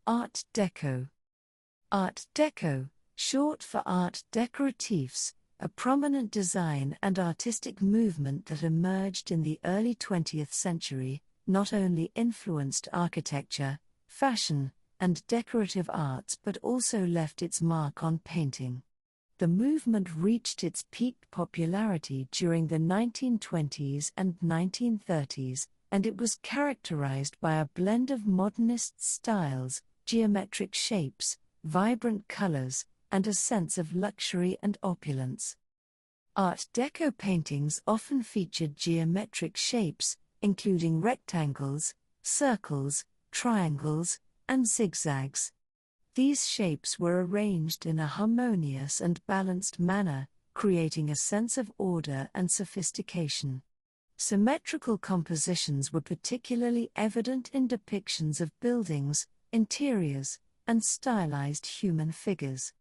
Art Deco. Art Deco, short for Art Décoratifs, a prominent design and artistic movement that emerged in the early 20th century, not only influenced architecture, fashion, and decorative arts but also left its mark on painting. The movement reached its peak popularity during the 1920s and 1930s, and it was characterized by a blend of modernist styles, geometric shapes, vibrant colors, and a sense of luxury and opulence. Art Deco paintings often featured geometric shapes, including rectangles, circles, triangles, and zigzags. These shapes were arranged in a harmonious and balanced manner, creating a sense of order and sophistication. Symmetrical compositions were particularly evident in depictions of buildings, interiors, and stylized human figures.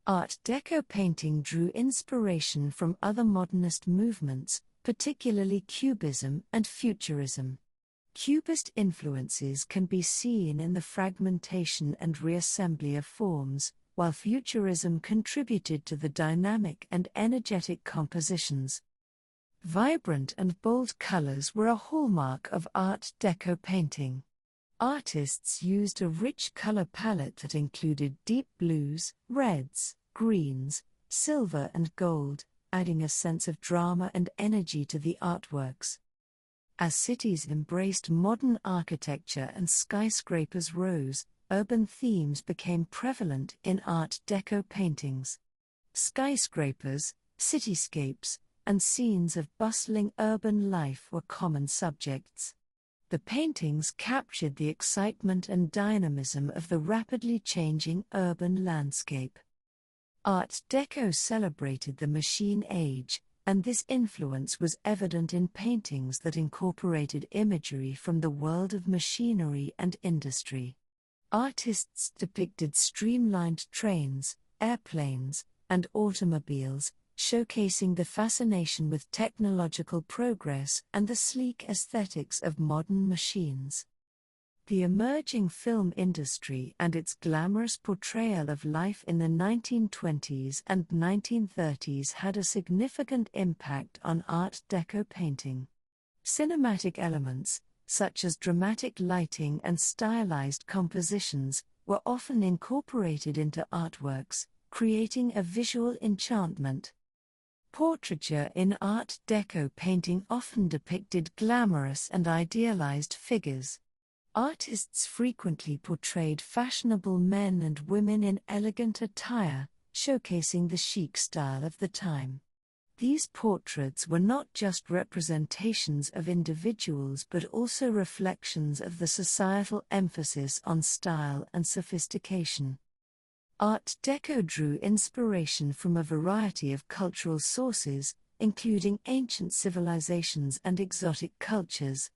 Art Deco painting drew inspiration from other modernist movements, particularly Cubism and Futurism. Cubist influences can be seen in the fragmentation and reassembly of forms, while Futurism contributed to the dynamic and energetic compositions. Vibrant and bold colors were a hallmark of Art Deco painting. Artists used a rich color palette that included deep blues, reds, greens, silver and gold, adding a sense of drama and energy to the artworks. As cities embraced modern architecture and skyscrapers rose, urban themes became prevalent in Art Deco paintings. Skyscrapers, cityscapes, and scenes of bustling urban life were common subjects. The paintings captured the excitement and dynamism of the rapidly changing urban landscape. Art Deco celebrated the machine age, and this influence was evident in paintings that incorporated imagery from the world of machinery and industry. Artists depicted streamlined trains, airplanes, and automobiles, showcasing the fascination with technological progress and the sleek aesthetics of modern machines. The emerging film industry and its glamorous portrayal of life in the 1920s and 1930s had a significant impact on Art Deco painting. Cinematic elements, such as dramatic lighting and stylized compositions, were often incorporated into artworks, creating a visual enchantment. Portraiture in Art Deco painting often depicted glamorous and idealized figures. Artists frequently portrayed fashionable men and women in elegant attire, showcasing the chic style of the time. These portraits were not just representations of individuals but also reflections of the societal emphasis on style and sophistication. Art Deco drew inspiration from a variety of cultural sources, including ancient civilizations and exotic cultures.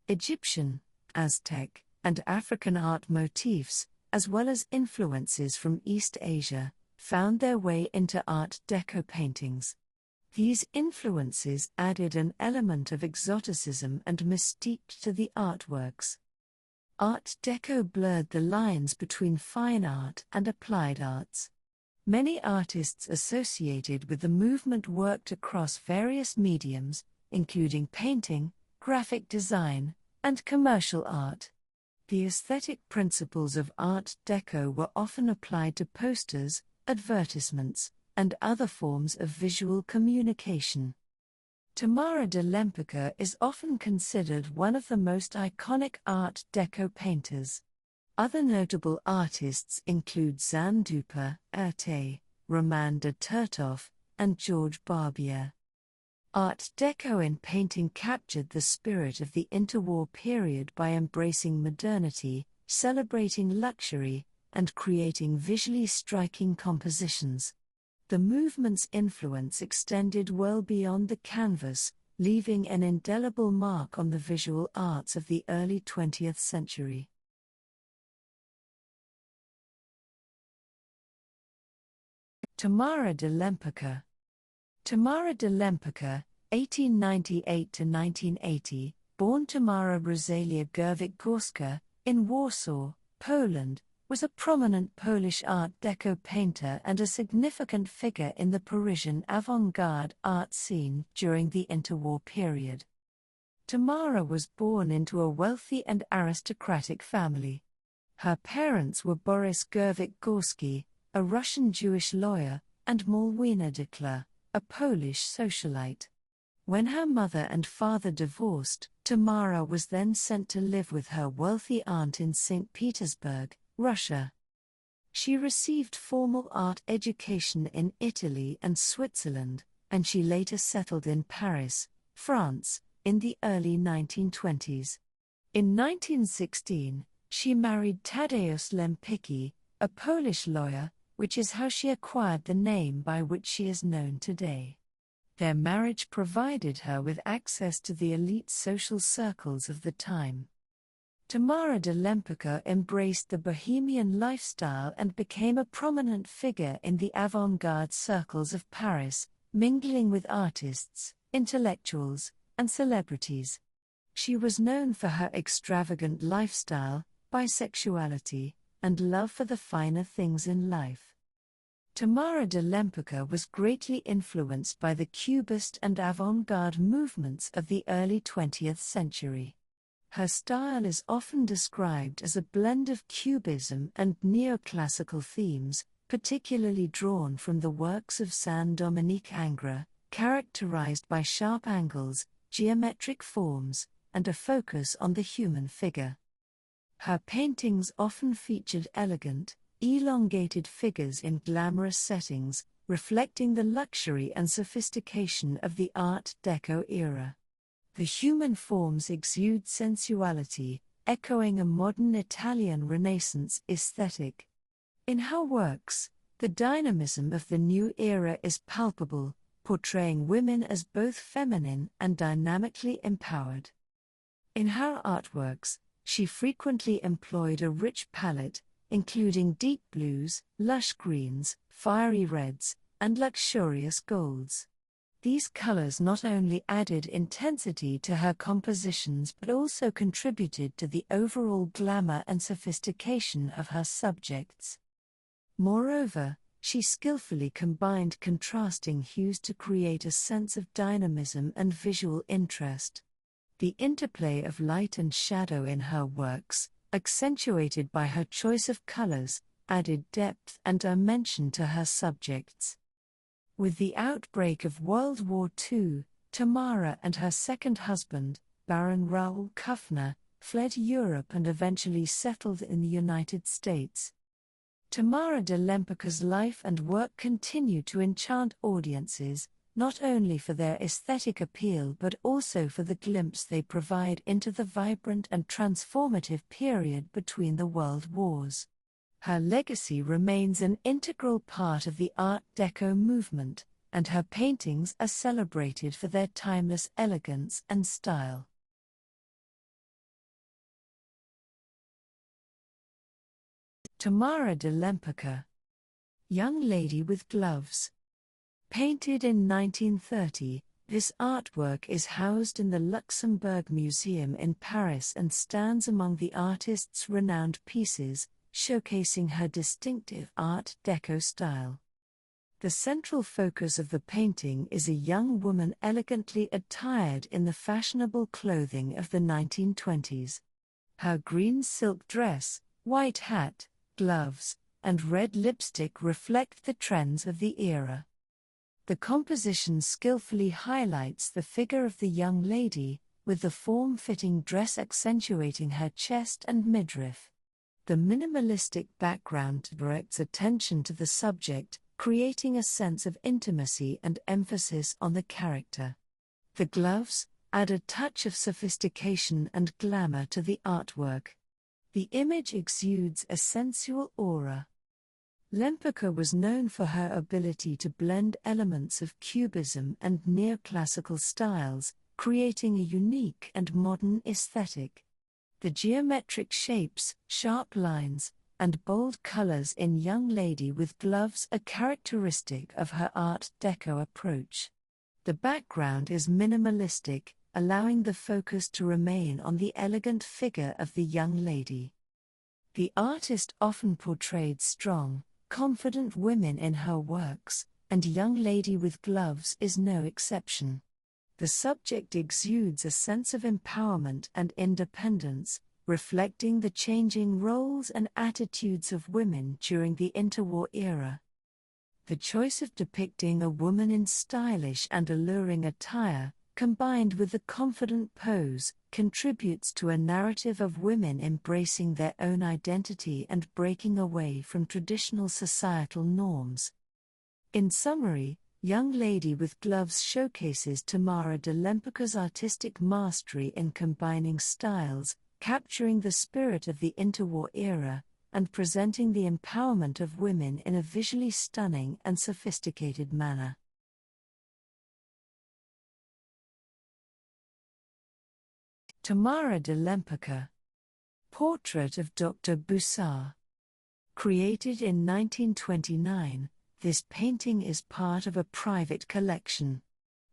Egyptian, Aztec, and African art motifs, as well as influences from East Asia, found their way into Art Deco paintings. These influences added an element of exoticism and mystique to the artworks. Art Deco blurred the lines between fine art and applied arts. Many artists associated with the movement worked across various mediums, including painting, graphic design, and commercial art. The aesthetic principles of Art Deco were often applied to posters, advertisements, and other forms of visual communication. Tamara de Lempicka is often considered one of the most iconic Art Deco painters. Other notable artists include Zan Duper, Erte, Roman de Turtov, and George Barbier. Art Deco in painting captured the spirit of the interwar period by embracing modernity, celebrating luxury, and creating visually striking compositions. The movement's influence extended well beyond the canvas, leaving an indelible mark on the visual arts of the early 20th century. Tamara de Lempicka. Tamara de Lempicka, 1898–1980, born Tamara Rosalia Gerwig-Gorska, in Warsaw, Poland, was a prominent Polish Art Deco painter and a significant figure in the Parisian avant-garde art scene during the interwar period. Tamara was born into a wealthy and aristocratic family. Her parents were Boris Gerwig-Gorski, a Russian Jewish lawyer, and Malwina Dykla, a Polish socialite. When her mother and father divorced, Tamara was then sent to live with her wealthy aunt in St. Petersburg, Russia. She received formal art education in Italy and Switzerland, and she later settled in Paris, France, in the early 1920s. In 1916, she married Tadeusz Lempicki, a Polish lawyer, which is how she acquired the name by which she is known today. Their marriage provided her with access to the elite social circles of the time. Tamara de Lempicka embraced the bohemian lifestyle and became a prominent figure in the avant-garde circles of Paris, mingling with artists, intellectuals, and celebrities. She was known for her extravagant lifestyle, bisexuality, and love for the finer things in life. Tamara de Lempicka was greatly influenced by the Cubist and avant-garde movements of the early 20th century. Her style is often described as a blend of Cubism and neoclassical themes, particularly drawn from the works of Saint-Dominique Ingres, characterized by sharp angles, geometric forms, and a focus on the human figure. Her paintings often featured elegant, elongated figures in glamorous settings, reflecting the luxury and sophistication of the Art Deco era. The human forms exude sensuality, echoing a modern Italian Renaissance aesthetic. In her works, the dynamism of the new era is palpable, portraying women as both feminine and dynamically empowered. In her artworks, she frequently employed a rich palette, including deep blues, lush greens, fiery reds, and luxurious golds. These colors not only added intensity to her compositions but also contributed to the overall glamour and sophistication of her subjects. Moreover, she skillfully combined contrasting hues to create a sense of dynamism and visual interest. The interplay of light and shadow in her works, accentuated by her choice of colors, added depth and dimension to her subjects. With the outbreak of World War II, Tamara and her second husband, Baron Raoul Kuffner, fled Europe and eventually settled in the United States. Tamara de Lempicka's life and work continue to enchant audiences, not only for their aesthetic appeal but also for the glimpse they provide into the vibrant and transformative period between the world wars. Her legacy remains an integral part of the Art Deco movement, and her paintings are celebrated for their timeless elegance and style. Tamara de Lempicka, Young Lady with Gloves. Painted in 1930, this artwork is housed in the Luxembourg Museum in Paris and stands among the artist's renowned pieces, showcasing her distinctive Art Deco style. The central focus of the painting is a young woman elegantly attired in the fashionable clothing of the 1920s. Her green silk dress, white hat, gloves, and red lipstick reflect the trends of the era. The composition skillfully highlights the figure of the young lady, with the form-fitting dress accentuating her chest and midriff. The minimalistic background directs attention to the subject, creating a sense of intimacy and emphasis on the character. The gloves add a touch of sophistication and glamour to the artwork. The image exudes a sensual aura. Lempicka was known for her ability to blend elements of Cubism and neoclassical styles, creating a unique and modern aesthetic. The geometric shapes, sharp lines, and bold colors in Young Lady with Gloves are characteristic of her Art Deco approach. The background is minimalistic, allowing the focus to remain on the elegant figure of the young lady. The artist often portrayed strong, confident women in her works, and Young Lady with Gloves is no exception. The subject exudes a sense of empowerment and independence, reflecting the changing roles and attitudes of women during the interwar era. The choice of depicting a woman in stylish and alluring attire, combined with the confident pose, contributes to a narrative of women embracing their own identity and breaking away from traditional societal norms. In summary, Young Lady with Gloves showcases Tamara de Lempicka's artistic mastery in combining styles, capturing the spirit of the interwar era, and presenting the empowerment of women in a visually stunning and sophisticated manner. Tamara de Lempicka. Portrait of Dr. Bussard. Created in 1929, this painting is part of a private collection.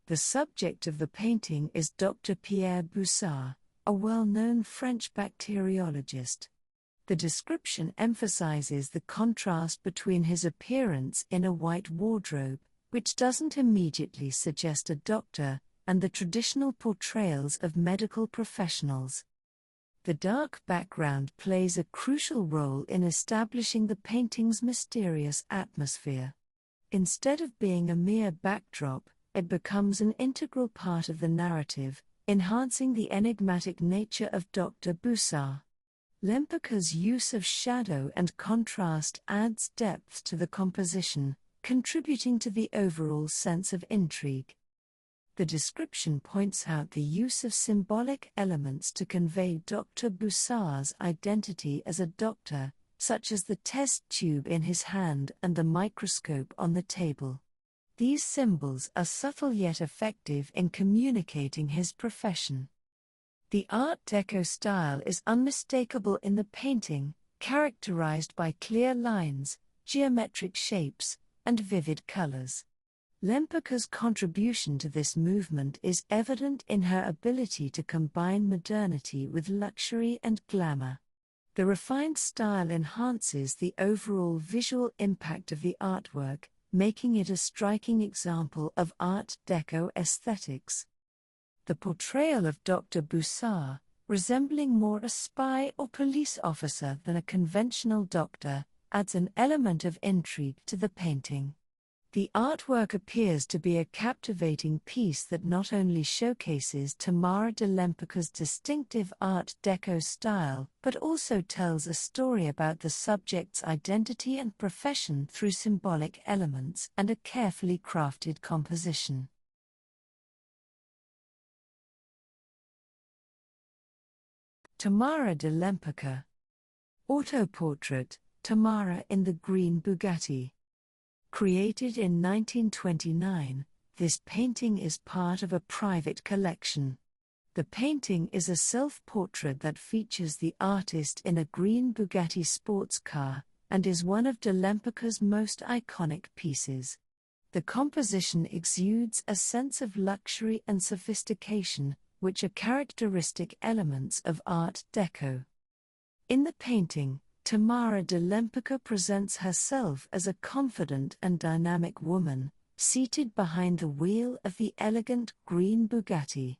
The subject of the painting is Dr. Pierre Bussard, a well-known French bacteriologist. The description emphasizes the contrast between his appearance in a white wardrobe, which doesn't immediately suggest a doctor, and the traditional portrayals of medical professionals. The dark background plays a crucial role in establishing the painting's mysterious atmosphere. Instead of being a mere backdrop, it becomes an integral part of the narrative, enhancing the enigmatic nature of Dr. Bussard. Lempicka's use of shadow and contrast adds depth to the composition, contributing to the overall sense of intrigue. The description points out the use of symbolic elements to convey Dr. Bussard's identity as a doctor, such as the test tube in his hand and the microscope on the table. These symbols are subtle yet effective in communicating his profession. The Art Deco style is unmistakable in the painting, characterized by clear lines, geometric shapes, and vivid colors. Lempicka's contribution to this movement is evident in her ability to combine modernity with luxury and glamour. The refined style enhances the overall visual impact of the artwork, making it a striking example of Art Deco aesthetics. The portrayal of Dr. Bussard, resembling more a spy or police officer than a conventional doctor, adds an element of intrigue to the painting. The artwork appears to be a captivating piece that not only showcases Tamara de Lempicka's distinctive Art Deco style, but also tells a story about the subject's identity and profession through symbolic elements and a carefully crafted composition. Tamara de Lempicka. Autoportrait, Tamara in the Green Bugatti. Created in 1929, this painting is part of a private collection. The painting is a self-portrait that features the artist in a green Bugatti sports car, and is one of de Lempicka's most iconic pieces. The composition exudes a sense of luxury and sophistication, which are characteristic elements of Art Deco. In the painting, Tamara de Lempicka presents herself as a confident and dynamic woman, seated behind the wheel of the elegant green Bugatti.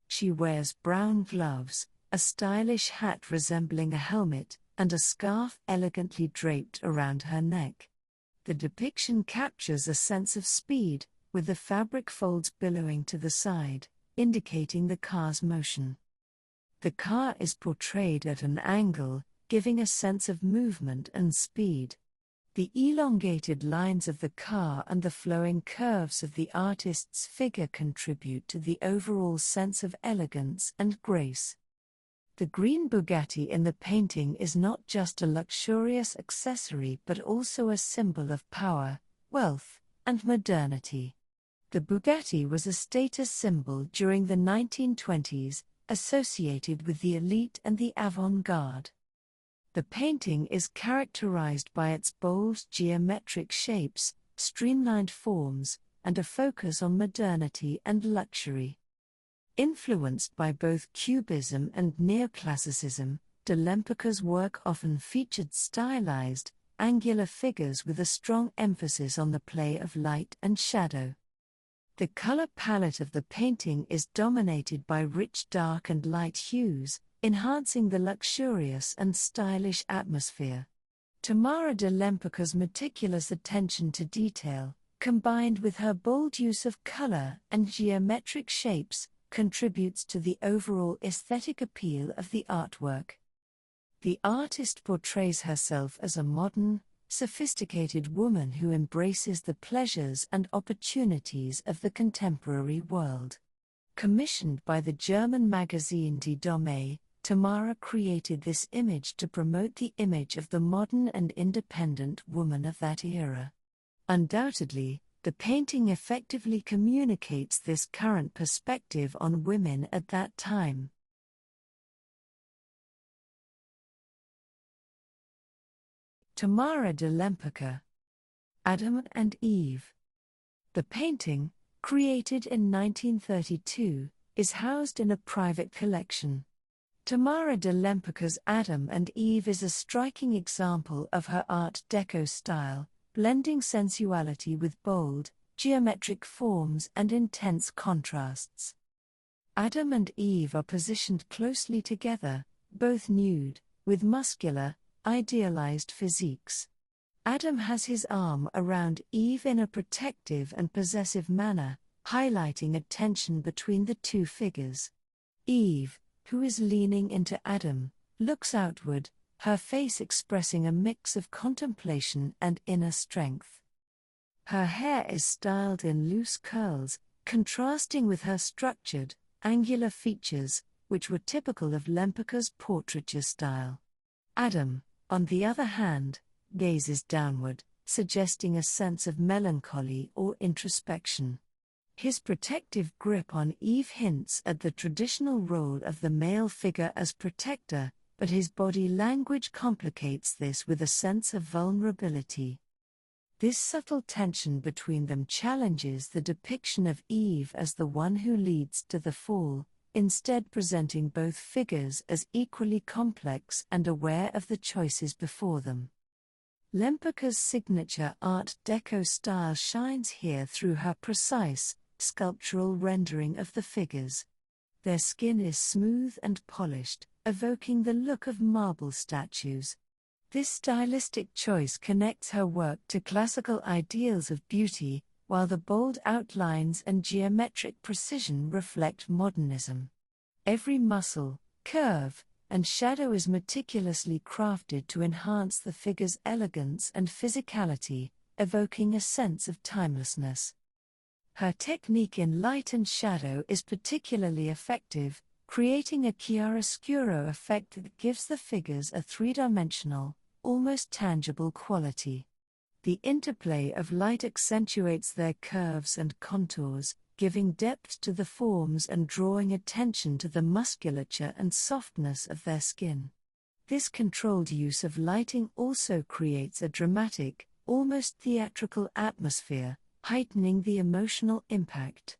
She wears brown gloves, a stylish hat resembling a helmet, and a scarf elegantly draped around her neck. The depiction captures a sense of speed, with the fabric folds billowing to the side, indicating the car's motion. The car is portrayed at an angle, giving a sense of movement and speed. The elongated lines of the car and the flowing curves of the artist's figure contribute to the overall sense of elegance and grace. The green Bugatti in the painting is not just a luxurious accessory but also a symbol of power, wealth, and modernity. The Bugatti was a status symbol during the 1920s, associated with the elite and the avant-garde. The painting is characterized by its bold geometric shapes, streamlined forms, and a focus on modernity and luxury. Influenced by both Cubism and neoclassicism, de Lempicka's work often featured stylized, angular figures with a strong emphasis on the play of light and shadow. The color palette of the painting is dominated by rich dark and light hues, enhancing the luxurious and stylish atmosphere. Tamara de Lempicka's meticulous attention to detail, combined with her bold use of color and geometric shapes, contributes to the overall aesthetic appeal of the artwork. The artist portrays herself as a modern, sophisticated woman who embraces the pleasures and opportunities of the contemporary world. Commissioned by the German magazine Die Dame, Tamara created this image to promote the image of the modern and independent woman of that era. Undoubtedly, the painting effectively communicates this current perspective on women at that time. Tamara de Lempicka, Adam and Eve. The painting, created in 1932, is housed in a private collection. Tamara de Lempicka's Adam and Eve is a striking example of her Art Deco style, blending sensuality with bold, geometric forms and intense contrasts. Adam and Eve are positioned closely together, both nude, with muscular, idealized physiques. Adam has his arm around Eve in a protective and possessive manner, highlighting a tension between the two figures. Eve, who is leaning into Adam, looks outward, her face expressing a mix of contemplation and inner strength. Her hair is styled in loose curls, contrasting with her structured, angular features, which were typical of Lempicka's portraiture style. Adam, on the other hand, gazes downward, suggesting a sense of melancholy or introspection. His protective grip on Eve hints at the traditional role of the male figure as protector, but his body language complicates this with a sense of vulnerability. This subtle tension between them challenges the depiction of Eve as the one who leads to the fall, instead presenting both figures as equally complex and aware of the choices before them. Lempicka's signature Art Deco style shines here through her precise, sculptural rendering of the figures. Their skin is smooth and polished, evoking the look of marble statues. This stylistic choice connects her work to classical ideals of beauty, while the bold outlines and geometric precision reflect modernism. Every muscle, curve, and shadow is meticulously crafted to enhance the figure's elegance and physicality, evoking a sense of timelessness. Her technique in light and shadow is particularly effective, creating a chiaroscuro effect that gives the figures a three-dimensional, almost tangible quality. The interplay of light accentuates their curves and contours, giving depth to the forms and drawing attention to the musculature and softness of their skin. This controlled use of lighting also creates a dramatic, almost theatrical atmosphere, heightening the emotional impact.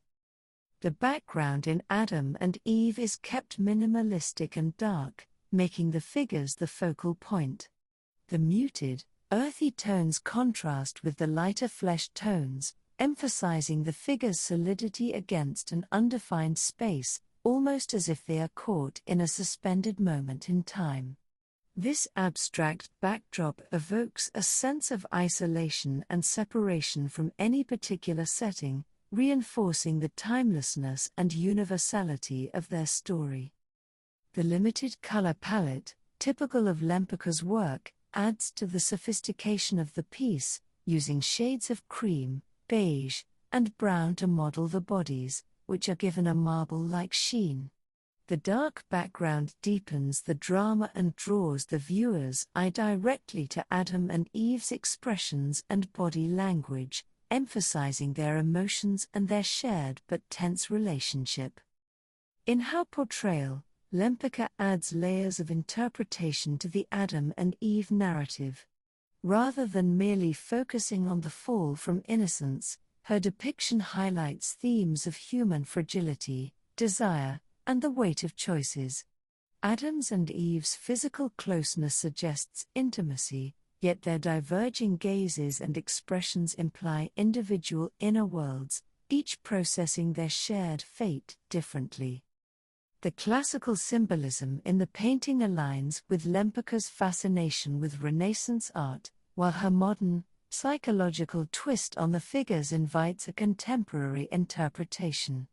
The background in Adam and Eve is kept minimalistic and dark, making the figures the focal point. The muted, earthy tones contrast with the lighter flesh tones, emphasizing the figure's solidity against an undefined space, almost as if they are caught in a suspended moment in time. This abstract backdrop evokes a sense of isolation and separation from any particular setting, reinforcing the timelessness and universality of their story. The limited color palette, typical of Lempicka's work, adds to the sophistication of the piece, using shades of cream, beige, and brown to model the bodies, which are given a marble-like sheen. The dark background deepens the drama and draws the viewer's eye directly to Adam and Eve's expressions and body language, emphasizing their emotions and their shared but tense relationship. In her portrayal, Lempicka adds layers of interpretation to the Adam and Eve narrative. Rather than merely focusing on the fall from innocence, her depiction highlights themes of human fragility, desire, and the weight of choices. Adam's and Eve's physical closeness suggests intimacy, yet their diverging gazes and expressions imply individual inner worlds, each processing their shared fate differently. The classical symbolism in the painting aligns with Lempicka's fascination with Renaissance art, while her modern, psychological twist on the figures invites a contemporary interpretation.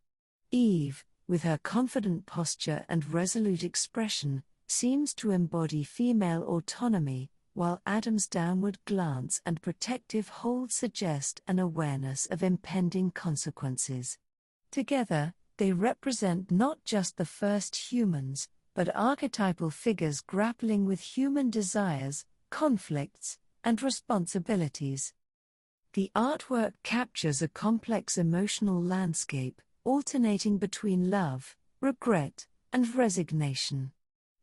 Eve, with her confident posture and resolute expression, seems to embody female autonomy, while Adam's downward glance and protective hold suggest an awareness of impending consequences. Together, they represent not just the first humans, but archetypal figures grappling with human desires, conflicts, and responsibilities. The artwork captures a complex emotional landscape, alternating between love, regret, and resignation.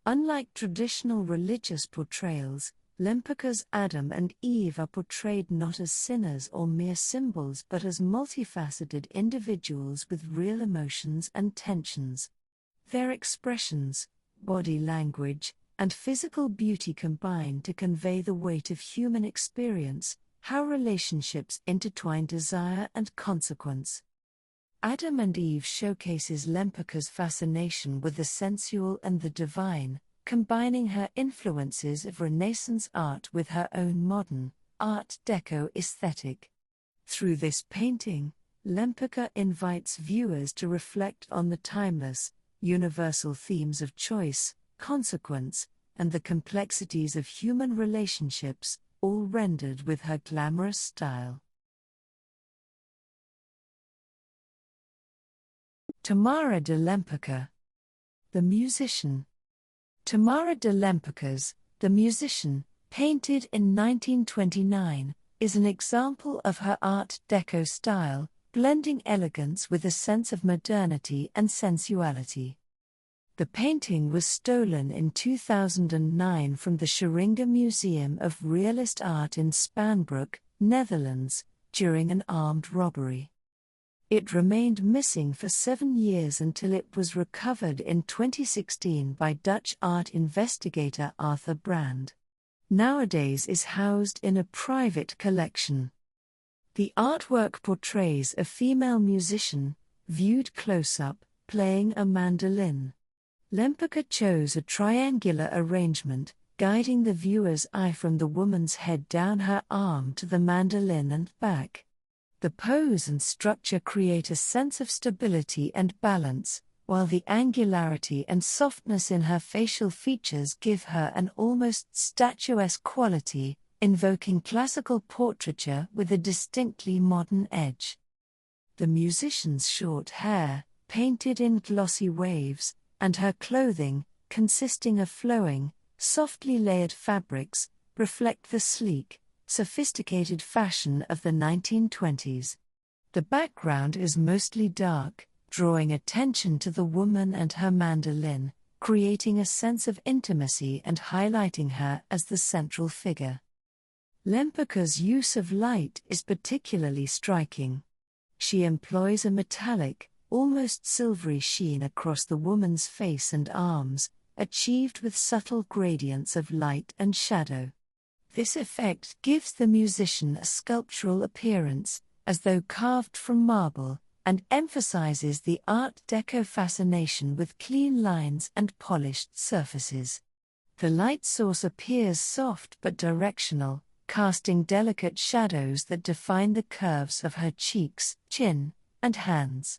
Unlike traditional religious portrayals, Lempicka's Adam and Eve are portrayed not as sinners or mere symbols but as multifaceted individuals with real emotions and tensions. Their expressions, body language, and physical beauty combine to convey the weight of human experience, how relationships intertwine desire and consequence. Adam and Eve showcases Lempicka's fascination with the sensual and the divine, combining her influences of Renaissance art with her own modern, Art Deco aesthetic. Through this painting, Lempicka invites viewers to reflect on the timeless, universal themes of choice, consequence, and the complexities of human relationships, all rendered with her glamorous style. Tamara de Lempicka, the musician. Tamara de Lempicka's The Musician, painted in 1929, is an example of her Art Deco style, blending elegance with a sense of modernity and sensuality. The painting was stolen in 2009 from the Scheringa Museum of Realist Art in Spanbroek, Netherlands, during an armed robbery. It remained missing for 7 years until it was recovered in 2016 by Dutch art investigator Arthur Brand. Nowadays is housed in a private collection. The artwork portrays a female musician, viewed close-up, playing a mandolin. Lempicka chose a triangular arrangement, guiding the viewer's eye from the woman's head down her arm to the mandolin and back. The pose and structure create a sense of stability and balance, while the angularity and softness in her facial features give her an almost statuesque quality, invoking classical portraiture with a distinctly modern edge. The musician's short hair, painted in glossy waves, and her clothing, consisting of flowing, softly layered fabrics, reflect the sleek, sophisticated fashion of the 1920s. The background is mostly dark, drawing attention to the woman and her mandolin, creating a sense of intimacy and highlighting her as the central figure. Lempicka's use of light is particularly striking. She employs a metallic, almost silvery sheen across the woman's face and arms, achieved with subtle gradients of light and shadow. This effect gives the musician a sculptural appearance, as though carved from marble, and emphasizes the Art Deco fascination with clean lines and polished surfaces. The light source appears soft but directional, casting delicate shadows that define the curves of her cheeks, chin, and hands.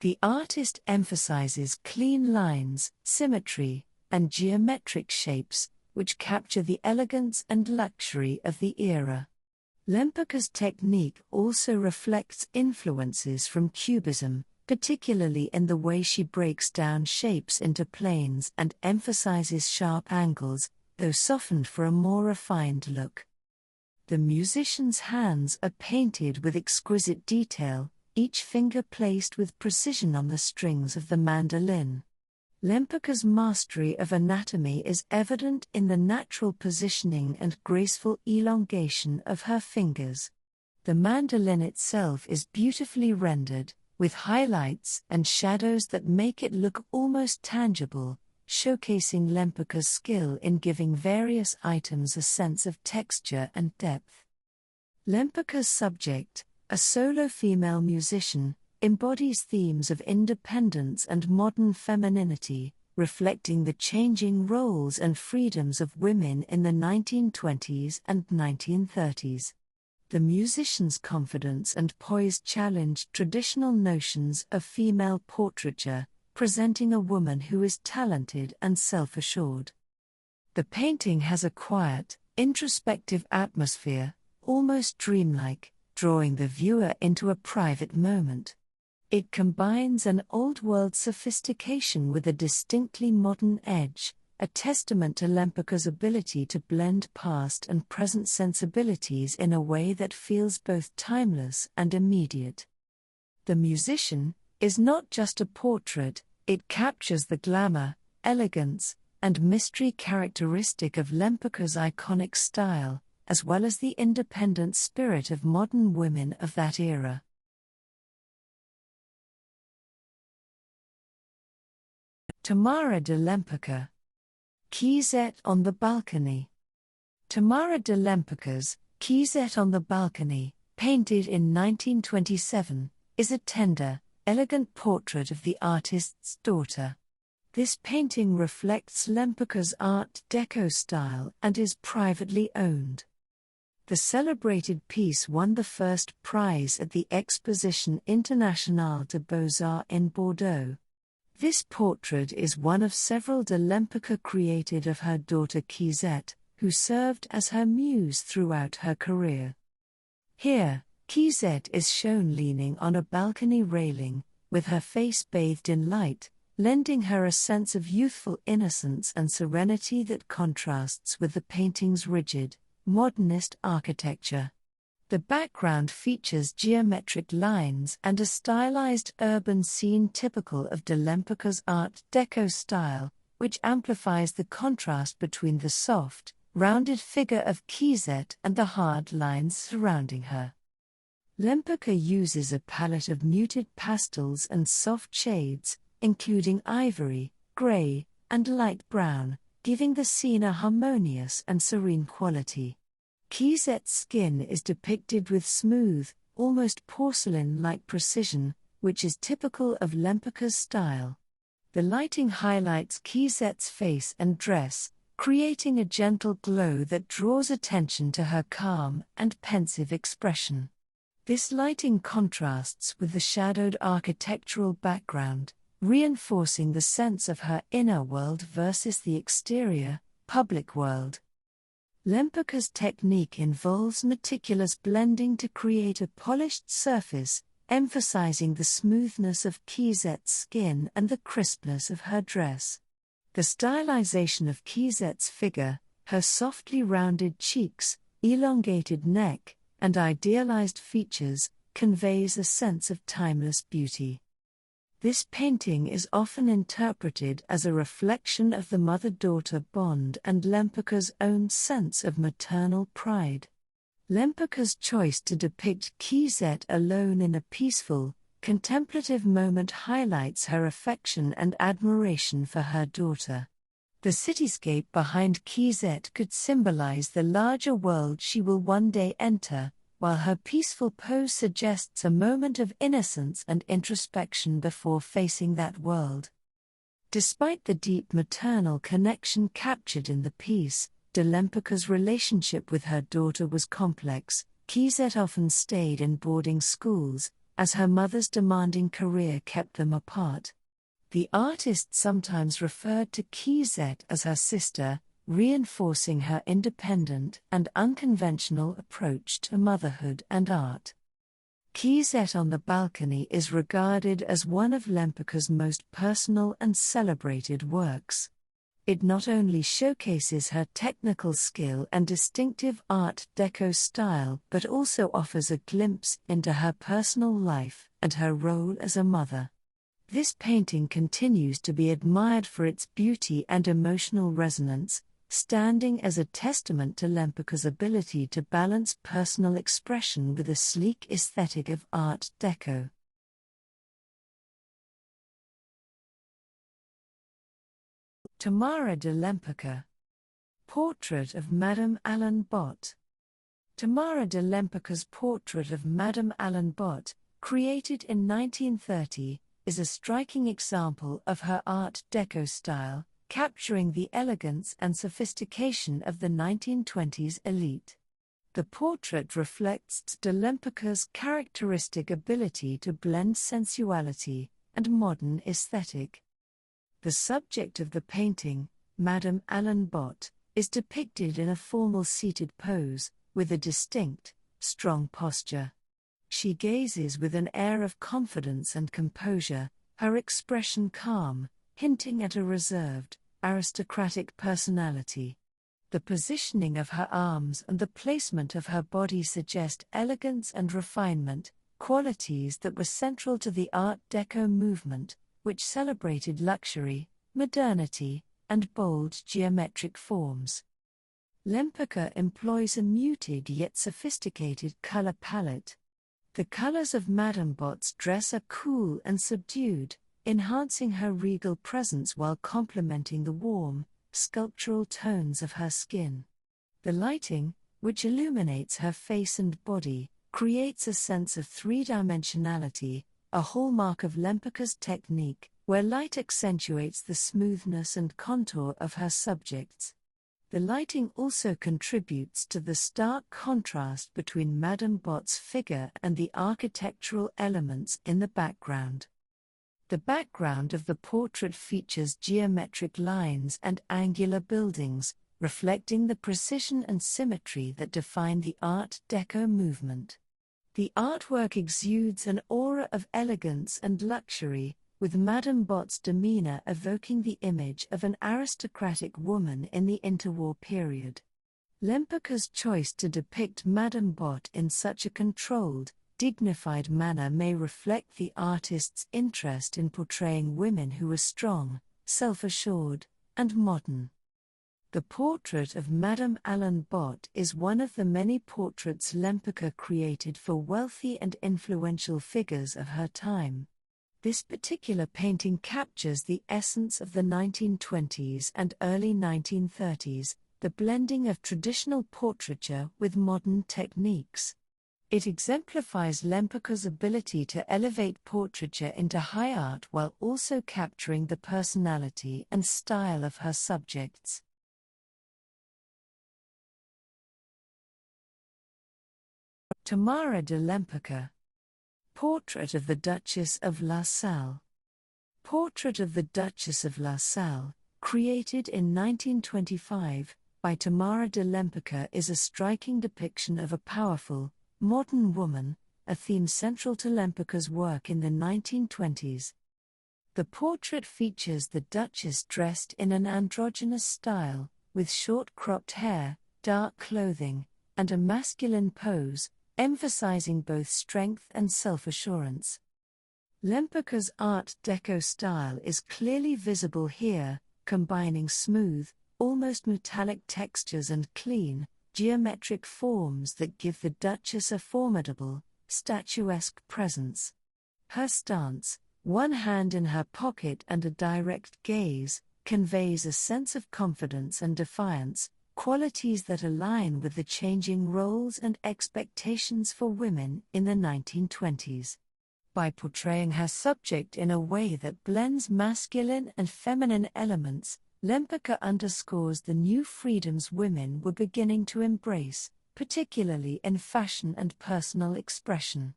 The artist emphasizes clean lines, symmetry, and geometric shapes, which capture the elegance and luxury of the era. Lempicka's technique also reflects influences from Cubism, particularly in the way she breaks down shapes into planes and emphasizes sharp angles, though softened for a more refined look. The musician's hands are painted with exquisite detail, each finger placed with precision on the strings of the mandolin. Lempicka's mastery of anatomy is evident in the natural positioning and graceful elongation of her fingers. The mandolin itself is beautifully rendered, with highlights and shadows that make it look almost tangible, showcasing Lempicka's skill in giving various items a sense of texture and depth. Lempicka's subject, a solo female musician, embodies themes of independence and modern femininity, reflecting the changing roles and freedoms of women in the 1920s and 1930s. The musician's confidence and poise challenged traditional notions of female portraiture, presenting a woman who is talented and self-assured. The painting has a quiet, introspective atmosphere, almost dreamlike, drawing the viewer into a private moment. It combines an old-world sophistication with a distinctly modern edge, a testament to Lempicka's ability to blend past and present sensibilities in a way that feels both timeless and immediate. The musician is not just a portrait, it captures the glamour, elegance, and mystery characteristic of Lempicka's iconic style, as well as the independent spirit of modern women of that era. Tamara de Lempicka. Quaysette on the Balcony. Tamara de Lempicka's Quaysette on the Balcony, painted in 1927, is a tender, elegant portrait of the artist's daughter. This painting reflects Lempicka's Art Deco style and is privately owned. The celebrated piece won the first prize at the Exposition Internationale de Beaux-Arts in Bordeaux. This portrait is one of several de Lempicka created of her daughter Quaysette, who served as her muse throughout her career. Here, Quaysette is shown leaning on a balcony railing, with her face bathed in light, lending her a sense of youthful innocence and serenity that contrasts with the painting's rigid, modernist architecture. The background features geometric lines and a stylized urban scene typical of de Lempicka's Art Deco style, which amplifies the contrast between the soft, rounded figure of Quaysette and the hard lines surrounding her. Lempicka uses a palette of muted pastels and soft shades, including ivory, gray, and light brown, giving the scene a harmonious and serene quality. Quaysette's skin is depicted with smooth, almost porcelain-like precision, which is typical of Lempicka's style. The lighting highlights Quaysette's face and dress, creating a gentle glow that draws attention to her calm and pensive expression. This lighting contrasts with the shadowed architectural background, reinforcing the sense of her inner world versus the exterior, public world. Lempicka's technique involves meticulous blending to create a polished surface, emphasizing the smoothness of Quaysette's skin and the crispness of her dress. The stylization of Quaysette's figure, her softly rounded cheeks, elongated neck, and idealized features, conveys a sense of timeless beauty. This painting is often interpreted as a reflection of the mother-daughter bond and Lempicka's own sense of maternal pride. Lempicka's choice to depict Quaysette alone in a peaceful, contemplative moment highlights her affection and admiration for her daughter. The cityscape behind Quaysette could symbolize the larger world she will one day enter, while her peaceful pose suggests a moment of innocence and introspection before facing that world. Despite the deep maternal connection captured in the piece, de Lempicka's relationship with her daughter was complex. Quaysette often stayed in boarding schools, as her mother's demanding career kept them apart. The artist sometimes referred to Quaysette as her sister, reinforcing her independent and unconventional approach to motherhood and art. Quaysette on the Balcony is regarded as one of Lempicka's most personal and celebrated works. It not only showcases her technical skill and distinctive Art Deco style but also offers a glimpse into her personal life and her role as a mother. This painting continues to be admired for its beauty and emotional resonance, standing as a testament to Lempicka's ability to balance personal expression with a sleek aesthetic of Art Deco. Tamara de Lempicka. Portrait of Madame Alain Bot. Tamara de Lempicka's portrait of Madame Alain Bot, created in 1930, is a striking example of her Art Deco style, capturing the elegance and sophistication of the 1920s elite. The portrait reflects de Lempicka's characteristic ability to blend sensuality and modern aesthetic. The subject of the painting, Madame Alain Bot, is depicted in a formal seated pose, with a distinct, strong posture. She gazes with an air of confidence and composure, her expression calm, hinting at a reserved, aristocratic personality. The positioning of her arms and the placement of her body suggest elegance and refinement, qualities that were central to the Art Deco movement, which celebrated luxury, modernity, and bold geometric forms. Lempicka employs a muted yet sophisticated color palette. The colors of Madame Bot's dress are cool and subdued, enhancing her regal presence while complementing the warm, sculptural tones of her skin. The lighting, which illuminates her face and body, creates a sense of three-dimensionality, a hallmark of Lempicka's technique, where light accentuates the smoothness and contour of her subjects. The lighting also contributes to the stark contrast between Madame Bot's figure and the architectural elements in the background. The background of the portrait features geometric lines and angular buildings, reflecting the precision and symmetry that define the Art Deco movement. The artwork exudes an aura of elegance and luxury, with Madame Bot's demeanor evoking the image of an aristocratic woman in the interwar period. Lempicka's choice to depict Madame Bot in such a controlled, dignified manner may reflect the artist's interest in portraying women who were strong, self-assured, and modern. The portrait of Madame Alain Bot is one of the many portraits Lempicka created for wealthy and influential figures of her time. This particular painting captures the essence of the 1920s and early 1930s, the blending of traditional portraiture with modern techniques. It exemplifies Lempicka's ability to elevate portraiture into high art while also capturing the personality and style of her subjects. Tamara de Lempicka. Portrait of the Duchess of La Salle. Portrait of the Duchess of La Salle, created in 1925 by Tamara de Lempicka, is a striking depiction of a powerful, modern woman, a theme central to Lempicka's work in the 1920s. The portrait features the Duchess dressed in an androgynous style, with short cropped hair, dark clothing, and a masculine pose, emphasizing both strength and self-assurance. Lempicka's Art Deco style is clearly visible here, combining smooth, almost metallic textures and clean, geometric forms that give the Duchess a formidable, statuesque presence. Her stance, one hand in her pocket and a direct gaze, conveys a sense of confidence and defiance, qualities that align with the changing roles and expectations for women in the 1920s. By portraying her subject in a way that blends masculine and feminine elements, Lempicka underscores the new freedoms women were beginning to embrace, particularly in fashion and personal expression.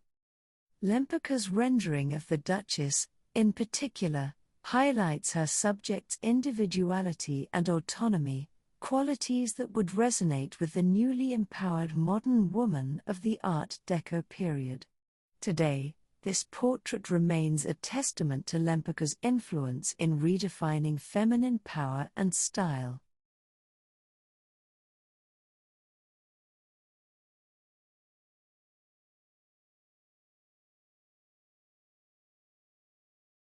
Lempicka's rendering of the Duchess, in particular, highlights her subject's individuality and autonomy, qualities that would resonate with the newly empowered modern woman of the Art Deco period. Today, this portrait remains a testament to Lempicka's influence in redefining feminine power and style.